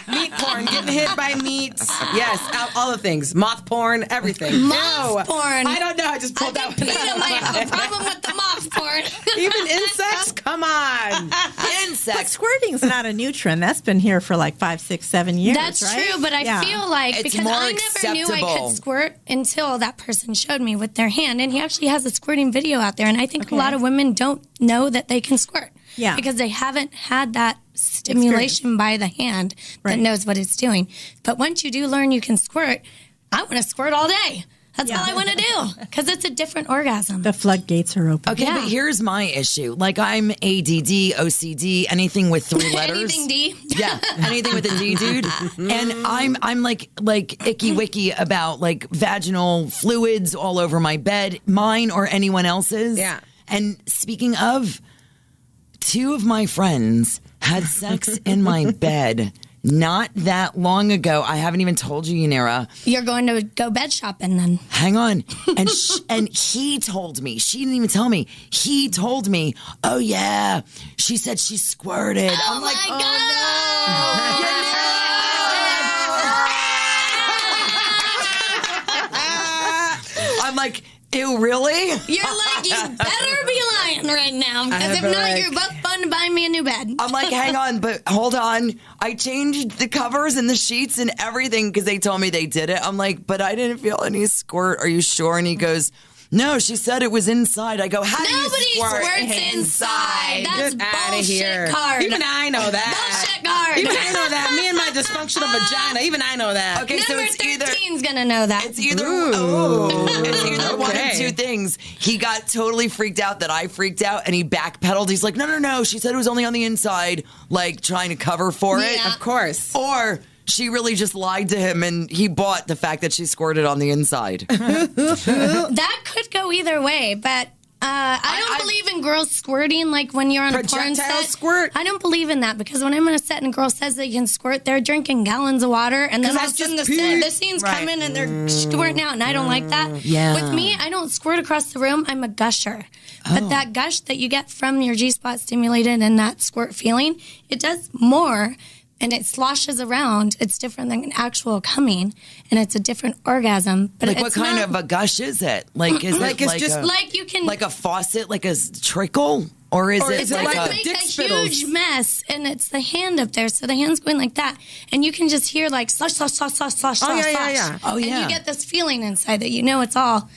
Meat porn, getting hit by meat. Yes, all the things. Moth porn, everything. Moth porn. I don't know. I just pulled that one Peter out. might have a problem with the moth porn. Even insects? Come on. But Insects. squirting's not a new trend. That's been here for like 5, 6, 7 years. That's right? true, but I feel like It's because more I never knew I acceptable. could squirt until that person showed me with their hand, and he actually has a squirting video out there. And I think a lot of women don't know that they can squirt, because they haven't had that stimulation by the hand that knows what it's doing. But once you do learn you can squirt, I want to squirt all day. That's all I want to do because it's a different orgasm. The floodgates are open. Okay, but here's my issue. Like, I'm ADD, OCD, anything with 3 letters. Anything D? Yeah, anything with a D, dude. And I'm like icky wicky about like vaginal fluids all over my bed, mine or anyone else's. Yeah. And speaking of, 2 of my friends had sex in my bed not that long ago. I haven't even told you, Yanira. You're going to go bed shopping then. Hang on. And and he told me. She didn't even tell me. He told me, oh, yeah. She said she squirted. Oh, I'm like, my God. I'm like, ew, really? You're like, you better be lying right now because if not, you're both fun to buy me a new bed. I'm like, hang on, but hold on. I changed the covers and the sheets and everything because they told me they did it. I'm like, but I didn't feel any squirt. Are you sure? And he goes, no, she said it was inside. I go, how do you Nobody squirt squirts inside. That's Get outta here. bullshit card. Even I know that. Bullshit card. Even I know that. Me and my dysfunctional vagina. Even I know that. Okay, so Number it's either 13's gonna know that. it's either Ooh. it's either one of Okay. 2 things. He got totally freaked out that I freaked out, and he backpedaled. He's like, no. She said it was only on the inside, like trying to cover for it. Yeah. Of course. Or she really just lied to him, and he bought the fact that she squirted on the inside. That could go either way, but I don't believe in girls squirting like when you're on a porn Projectile set. squirt? I don't believe in that because when I'm on a set and a girl says they can squirt, they're drinking gallons of water and then 'Cause all of a that's sudden just the scene's coming and they're squirting out, and I don't like that. Yeah. With me, I don't squirt across the room. I'm a gusher. But that gush that you get from your G-spot stimulated and that squirt feeling, it does more. And it sloshes around. It's different than actual coming, and it's a different orgasm. But Like, it's what kind not- of a gush is it? Like, is Like, it it's like just a, like you can like a faucet, like a trickle? Or is Or is it like like a... a make dick a spittles? huge mess, and it's the hand up there, so the hand's going like that, and you can just hear like slosh, slosh, slosh, slosh, slosh, Oh, yeah, slosh, yeah, slosh. yeah. Oh, And yeah. you get this feeling inside that you know it's all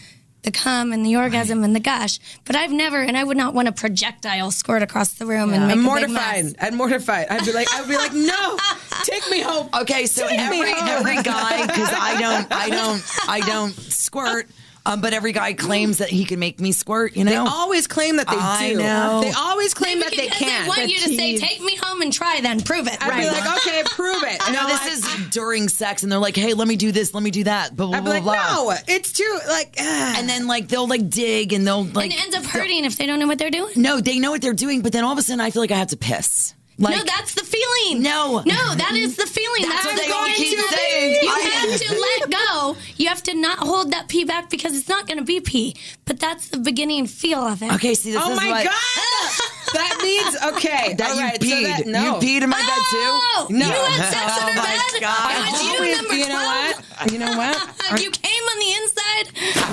the cum and the orgasm and the gush. But I've never, and I would not want a projectile squirt across the room and make I'm a big mortified. mess. I'm mortified. I'd be like, no, take me home. Okay, so Take me home. every guy, because I don't squirt, but every guy claims that he can make me squirt. You know, They always claim that they I do. know. They always claim that they Because can. they want you to say, "Take me home and try." Then prove it. I'd be like, okay, prove it. no, this is during sex, and they're like, "Hey, let me do this, let me do that." Blah blah I'd be blah like, blah. no, it's too like. And then like they'll like dig, and they'll like. And it ends up hurting if they don't know what they're doing. No, they know what they're doing, but then all of a sudden, I feel like I have to piss. Like, No, that's the feeling. No. No, that is the feeling. That's what they all going keep to saying. You I- have to let go. You have to not hold that pee back because it's not going to be pee. But that's the beginning feel of it. Okay, see, this Oh is my what, god, that means okay. that all you right, peed. So that, no. You peed in my Oh, bed too. No. You had sex in Oh her my bed? God. Why would you Always- number you know 12? what? You know what? You came on the inside?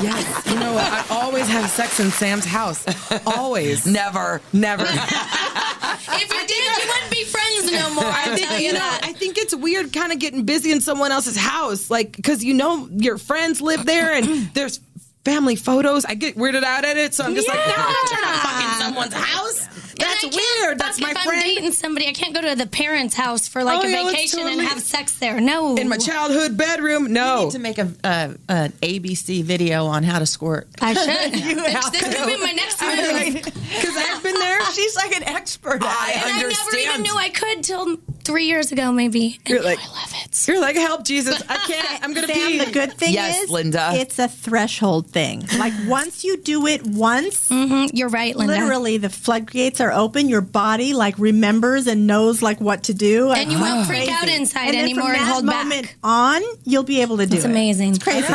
Yes. You know what? I always have sex in Sam's house. Always. Never. Never. If you did, you wouldn't be friends no more. I think I think it's weird kind of getting busy in someone else's house, like because your friends live there and there's family photos. I get weirded out at it, so I'm just like, no, I'm not trying to fuck in someone's house. That's weird. That's my if friend. I'm dating somebody, I can't go to the parents' house for like Oh, a yeah, let's vacation and totally- have sex there. No. In my childhood bedroom, no. To make an ABC video on how to squirt. I should. You have This to. could be my next move. Because I've been there. She's like an expert. for that. I And understand. I never even knew I could till 3 years ago, maybe. And You're now like- I love it. You're like, help, Jesus. I can't. I'm going to Sam, pee. the good thing Yes, is, Linda. it's a threshold thing. Like once you do it once, You're right, Linda. literally the floodgates are open. Your body like remembers and knows like what to do. And you won't freak Crazy. out inside and then anymore from and that hold moment back. on, you'll be able to do It's it. amazing. It's crazy.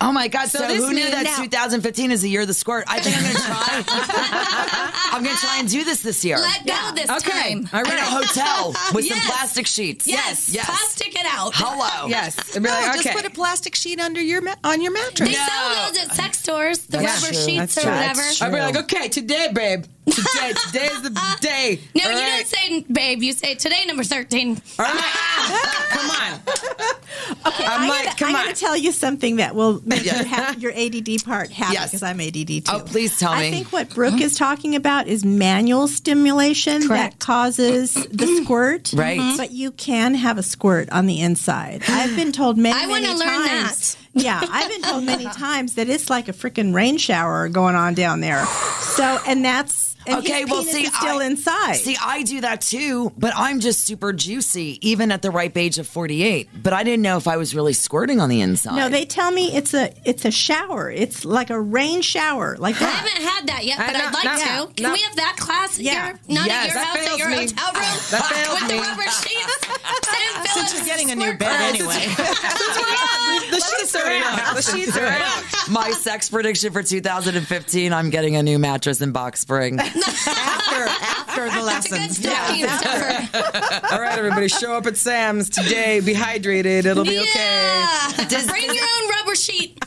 Oh my God! So, this who knew means that now- 2015 is the year of the squirt? I think I'm going to try. I'm going to try and do this year. Let go this Okay. time. All In a right. hotel with some Yes. plastic sheets. Yes. Plastic it out. Hello. Yes. And be like, No, okay. just put a plastic sheet under your on your mattress. They sell those at sex stores, the That's rubber true. sheets That's or true. whatever. That's I'll be like, okay, today, babe. Today's the day. No, All you right. don't say, babe. You say, today, number 13. All right. Come on. Okay, I'm I'm like, come going on. to tell you something that will make your ADD part happy Yes. because I'm ADD too. Oh, please tell me. I think what Brooke is talking about is manual stimulation Correct. that causes the squirt. Right. Mhm. But you can have a squirt on the inside. I've been told many, I many wanna times. learn that. Yeah, I've been told many times that it's like a freaking rain shower going on down there. So, and that's and Okay, his well, penis see, is still inside. See, I do that too, but I'm just super juicy, even at the ripe age of 48. But I didn't know if I was really squirting on the inside. no, they tell me it's a shower. It's like a rain shower, like I that. haven't had that yet, but no, I'd like no, to. Can no. we have that class at Yeah. your, not Yes. at your That house, at fails your me. hotel room? That fails With me. the rubber sheets. Sam Phillips. Since you're getting a new squirt bed guns. anyway. The sheets are out. The sheets are out. My sex prediction for 2015, I'm getting a new mattress and box spring. After the It's a good lessons. stocking stuffer. All right, everybody, show up at Sam's today. Be hydrated. It'll be okay. Yeah. Bring your own rubber sheet.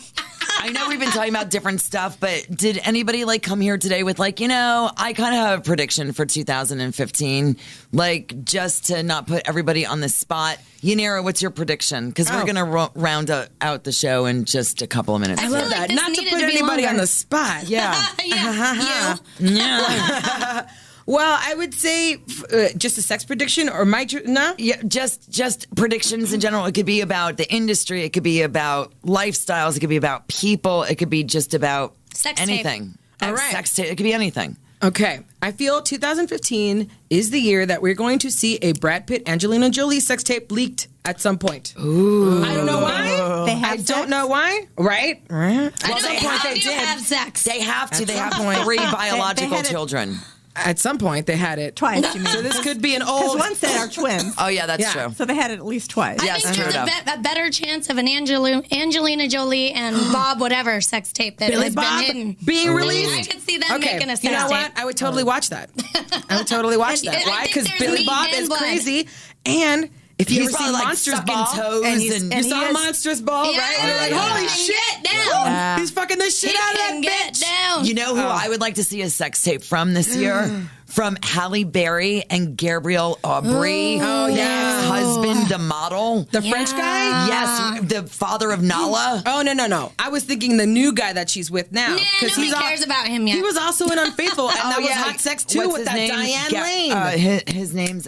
I know we've been talking about different stuff, but did anybody like come here today with like, I kind of have a prediction for 2015, like just to not put everybody on the spot. Yanira, what's your prediction? Because we're going to round out the show in just a couple of minutes. I I feel love like that. this Not to needed put to be anybody on longer. the spot. Yeah. Yeah. You. Yeah. Well, I would say just a sex prediction or no? Yeah, just predictions in general. It could be about the industry. It could be about lifestyles. It could be about people. It could be just about Sex tape. anything. All right. Sex tape. It could be anything. Okay. I feel 2015 is the year that we're going to see a Brad Pitt, Angelina Jolie sex tape leaked at some point. Ooh. I don't know why. They have I sex? don't know why. Right? Right. I they don't have- how they do you did. have sex. They have to. They some have point. 3 biological had it- children. At some point, they had it. Twice, you mean. So this could be an Because old. one set are twins. Oh yeah, that's Yeah. true. So they had it at least twice. I Yes, think true there's enough. a better chance of an Angelina Jolie and Bob whatever sex tape that Billy has Bob been hidden. being released. I could see them making a sex you know tape. what? I would totally watch that. I would totally watch that. And I Why? think Because there's Billy meat Bob and is blood. crazy. And if you He's ever probably seen like Monsters sucking Ball, toes and he's- and and you he saw is- Monsters Ball, Yeah. right? You're like, holy He shit! can get down. He's fucking the shit He out of can that get bitch. down. You know who I would like to see a sex tape from this year? From Halle Berry and Gabriel Aubry. Oh, yeah. Ex-husband, the model. The French guy? Yes, the father of Nala. Oh no! I was thinking the new guy that she's with now. Nah, 'Cause nobody he's cares about him yet. He was also in Unfaithful, and that was hot sex too What's with his that name? Diane Lane. His name's,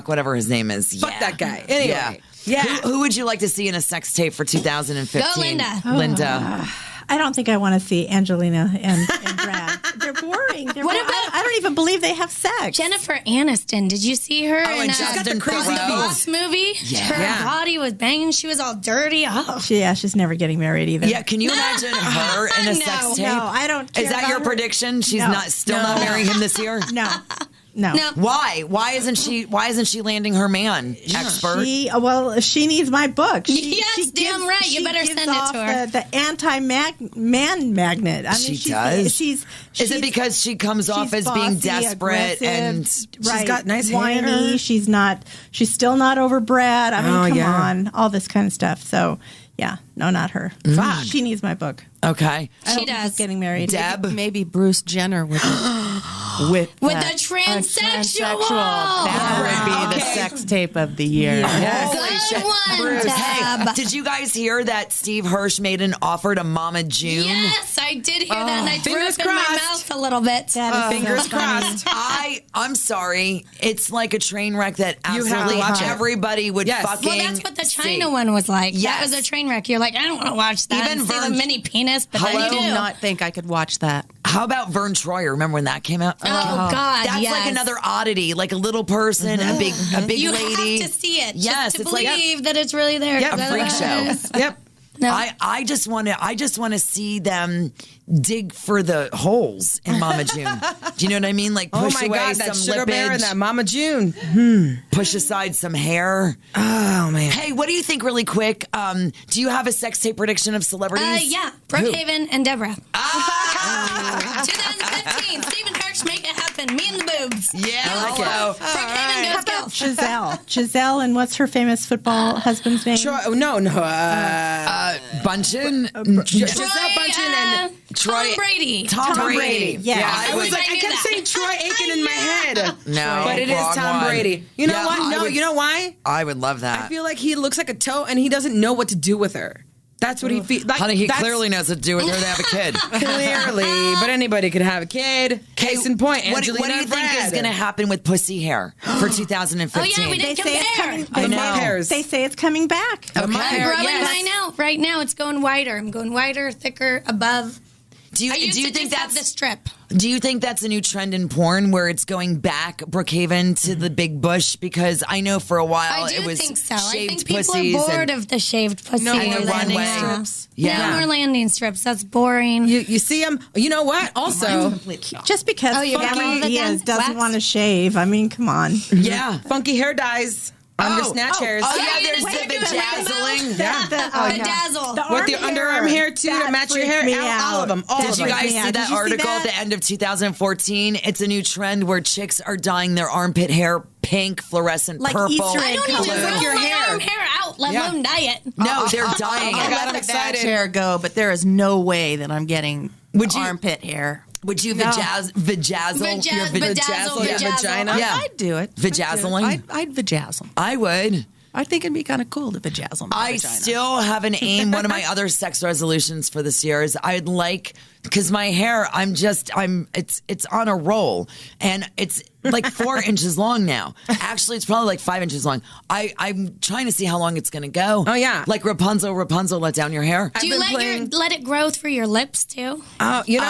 whatever his name is. Fuck that guy. Anyway. Yeah. Who would you like to see in a sex tape for 2015? Go, Linda. Linda. I don't think I want to see Angelina and Brad. They're boring. What about- I don't even believe they have sex. Jennifer Aniston, did you see her Oh, in and a Justin crazy Theroux. Boss movie? Her Yeah. body was banging. She was all dirty. Oh. She's never getting married either. Yeah, can you imagine her in a No. sex tape? No, I don't care Is that about your her. prediction? She's No. not marrying him this year? No. No. No. Why? Why isn't she landing her man? Expert. She needs my book. Yes, damn right. You she better gives send it to off her. The anti-man magnet. I mean, She she's, does? She's. Is it because she comes off she's as being bossy, desperate and right, got nice whiny? hair? She's not. She's still not over Brad. I mean, Oh, come yeah. on, all this kind of stuff. So, yeah, no, not her. Fuck. She needs my book. okay? I don't think does. she's getting married. Deb. Maybe Bruce Jenner with With that. the transsexual. That would be the sex tape of the year. Good one, Deb. Did you guys hear that Steve Hirsch made an offer to Mama June? Yes, I did hear that, and I threw Fingers up in my crossed. mouth a little bit. That is Fingers so funny. crossed. I I'm sorry. It's like a train wreck that You have to absolutely watch it. everybody would Yes. fucking Well, that's what the China see. one was like. Yes. That was a train wreck. You're like, I don't want to watch that. Even And see Vern- the mini penis, but Hello? then I you do do. not think I could watch that. How about Vern Troyer? Remember when that came out? Oh, God, That's yes. like another oddity, like a little person, a big You lady. have to see it. Yes, just to it's like believe that it's really there. Yep. a freak show. Yep. No. I just want to see them dig for the holes in Mama June. Do you know what I mean? Like Oh push my away God, that some sugar bear and lippage, that Mama June. push aside some hair. Oh man. Hey, what do you think, really quick? Do you have a sex tape prediction of celebrities? Yeah, Brookhaven and Deborah. Ah! 2015, Stephen Hirsch, make it happen. Me and the boobs. Yeah, I like it. hello. Brookhaven goes girls. Giselle, and what's her famous football husband's name? Troy, no. Bunchen, Giselle Bundchen and Troy Tom Brady. Tom Brady. Yeah. I was like, I knew kept that. saying Troy Aiken in my head. No, But it is wrong Tom one. Brady. You know Yeah, what? I No, would- you know why? I would love that. I feel like he looks like a toe and he doesn't know what to do with her. That's what he feels like. Honey, he that's clearly knows what to do with her to have a kid. Clearly, but anybody could have a kid. Case in point, What Angelina do you think is Brad. going to happen with pussy hair for 2015? Oh, yeah, we They didn't say it's compare. coming. The mop hairs. They say it's coming back. The mop I'm hair, growing yes. mine out. Right now, it's going wider. I'm going wider, thicker, above. Do you I used do you to think just have the that's strip. do you think that's a new trend in porn where it's going back Brookhaven to the big bush? Because I know for a while I do it was think so. I shaved think people pussies are bored and of the shaved pussy. No more than- landing yeah. strips. Yeah. No more landing strips. That's boring. You see him? You know what? Also, Just because Oh, you're Funky down with it then? doesn't Wax? want to shave. I mean, come on. yeah. funky hair dyes on your snatch hairs. Oh Yeah, yeah, you there's just the do it rainbow. bedazzling. Yeah. Bedazzle. With the underarm hair too to match your hair. All of them. All Did of you them. guys see that article at the end of 2014? It's a new trend where chicks are dyeing their armpit hair pink, fluorescent Like purple. Easter I egg don't even color. grow Like your my hair. arm hair out, let Yeah. alone dye it. No, they're dyeing my it. God, I'm Let the excited. badge hair go, but there is no way that I'm getting Would you- armpit hair. Would you vajazzle your Bedazzle your vagina. vagina? Yeah. I'd do it. Vajazzling? I'd vajazzle. I would. I think it'd be kind of cool to vajazzle my I vagina. still have an aim. One of my other sex resolutions for this year is I'd like, because my hair, it's on a roll and it's like 4 inches long now. Actually, it's probably like 5 inches long. I'm trying to see how long it's going to go. Oh, yeah. Like Rapunzel, let down your hair. Do you let it grow through your lips too? Oh, you know,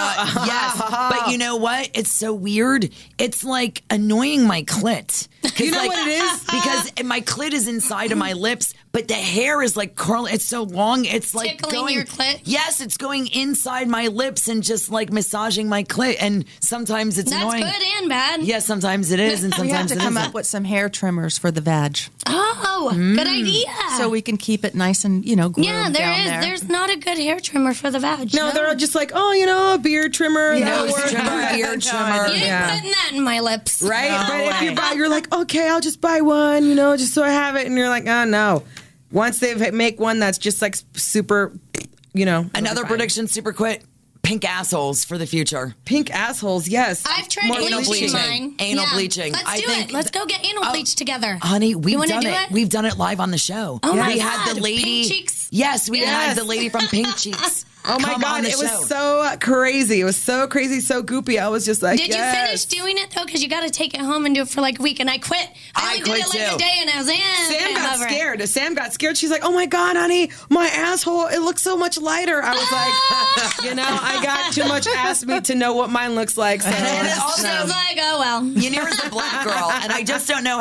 Yes, but you know what? It's so weird. It's like annoying my clit. You know what it is? Because my clit is inside of my lips, but the hair is like curling. It's so long. It's like Tickling going. your clit? Yes, it's going inside my lips and just like massaging my clit. And sometimes it's That's annoying. good and bad. Yes, sometimes it is, and We have sometimes to it come isn't. up with some hair trimmers for the vag, Oh, good idea. so we can keep it nice and groomed yeah, there down is. there. There's not a good hair trimmer for the vag. no, they're just like, oh, you know, a beard trimmer. Nose that'll work. trimmer, ear trimmer. You ain't putting that in my lips. Right? No But if you way. buy, you're like, okay, I'll just buy one, just so I have it. And you're like, oh, no. Once they make one that's just like super, Another prediction, super quick. Pink assholes for the future. Pink assholes, yes. I've tried More Anal bleaching bleaching. mine. Anal Yeah. bleaching. Let's I do think it. Let's go get anal bleach together. Honey, we've wanna done do it. it? We've done it live on the show. Oh, my we had God. the lady. Pink Cheeks? Yes, we had Yes. the lady from Pink Cheeks. Oh my come God, on the it show. was so crazy. It was so crazy, so goopy. I was just like, Did you finish doing it though? Because you got to take it home and do it for like a week. And I quit. I only did quit it like too. a day, and I was Sam got over it. scared. Sam got scared. She's like, oh my God, honey, my asshole, it looks so much lighter. I was like, I got too much ass meat to know what mine looks like. So And it also, I was like, oh well. Yanira's a black girl, and I just don't know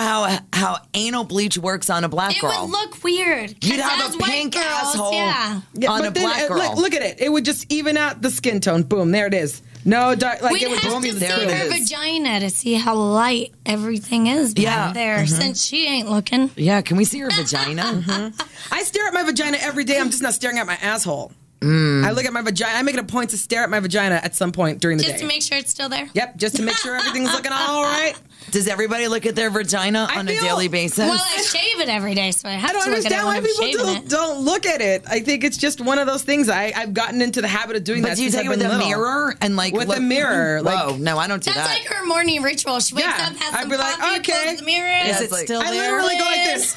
how anal bleach works on a black It girl. would look weird. You'd 'Cause have as a white pink girls, asshole Yeah. on a but then, black girl. look at it. It would just even out the skin tone. Boom, there it is. No, We'd it would have boom. to see there it her is. vagina to see how light everything is back Yeah. there, since she ain't looking. Yeah, can we see her vagina? I stare at my vagina every day. I'm just not staring at my asshole. Mm. I look at my vagina. I make it a point to stare at my vagina at some point during the Just day. to make sure it's still there. Yep, just to make sure everything's looking all right. Does everybody look at their vagina I on a feel- daily basis? Well, I shave it every day, so I have I don't to look at it understand when why I'm people shaving it. don't look at it. I think it's just one of those things. I've gotten into the habit of doing but that. do you since take it I've with been a little. mirror and like With look- a mirror, like- Whoa, no, I don't do That's that. like her morning ritual. She wakes Yeah, up, has I'd some be like, coffee, okay. closes the mirror. Is Yeah, it like- still I there? literally go like this.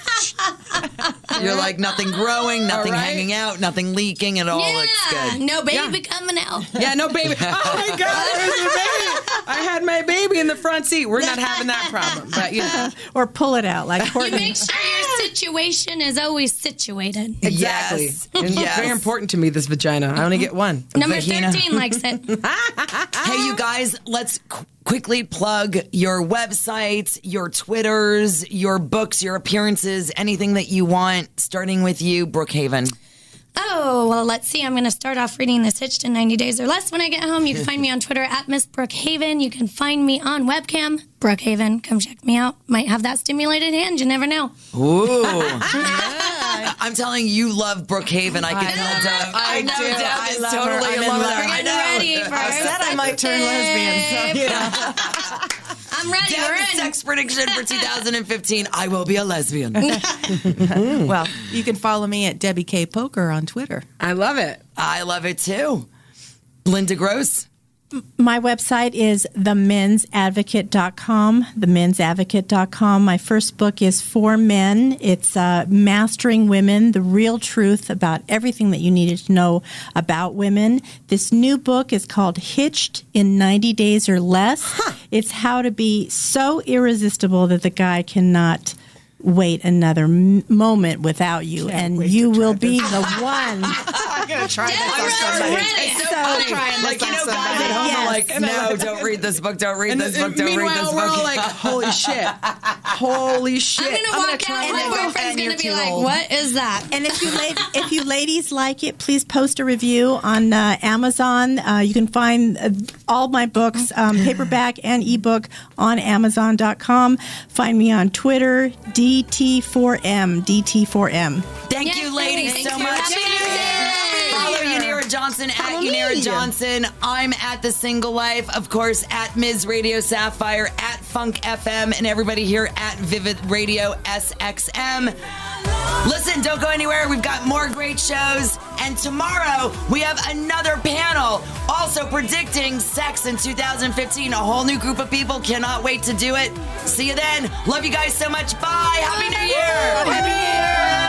You're like nothing growing, nothing All right. hanging out, nothing leaking. It all looks good. No baby Yeah. coming out. Yeah, no baby. Oh my God, there's a baby. I had had my baby in the front seat. We're not having that problem. But, Or pull it out like You Courtney. make sure your situation is always situated. Exactly. Yes. And it's Yes. very important to me, this vagina. I only get one. Number Vagina. 13 likes it. Hey, you guys, let's quickly plug your websites, your Twitters, your books, your appearances, anything that you want, starting with you, Brookhaven. Oh, well, let's see. I'm going to start off reading this Hitched in 90 Days or Less when I get home. You can find me on Twitter at Miss Brookhaven. You can find me on webcam, Brookhaven. Come check me out. Might have that stimulated hand. You never know. Ooh. I'm telling you, love Brookhaven. I can tell Deb. I know do. Deb I is love her. totally I'm in in love with love. her. I Getting know. ready for I said I might turn lesbian. So, I'm ready. We're Deb's in. sex prediction for 2015. I will be a lesbian. well, you can follow me at Debbie K. Poker on Twitter. I love it. I love it too. Linda Gross. My website is themensadvocate.com, themensadvocate.com. My first book is for men. It's Mastering Women, the real truth about everything that you needed to know about women. This new book is called Hitched in 90 Days or Less. It's how to be so irresistible that the guy cannot wait another moment without you, and you will be the one. I'm going to try It's so funny. Like, guys at home are like, no, don't read this book, don't read this book, don't read Meanwhile, this we're all book. like, holy shit. Holy shit. I'm going to walk out and my boyfriend's going to be like, what is that? And if you ladies like it, please post a review on Amazon. You can find all my books, paperback and ebook, on Amazon.com. Find me on Twitter, DT4M. Thank you, ladies, so much. Follow Yanira Johnson at Yanira Johnson. I'm at The Single Life, of course, at Ms. Radio Sapphire, at Funk FM, and everybody here at Vivid Radio SXM. Listen, don't go anywhere. We've got more great shows. And tomorrow, we have another panel also predicting sex in 2015. A whole new group of people. Cannot wait to do it. See you then. Love you guys so much. Bye. Happy New Year. Happy New Year.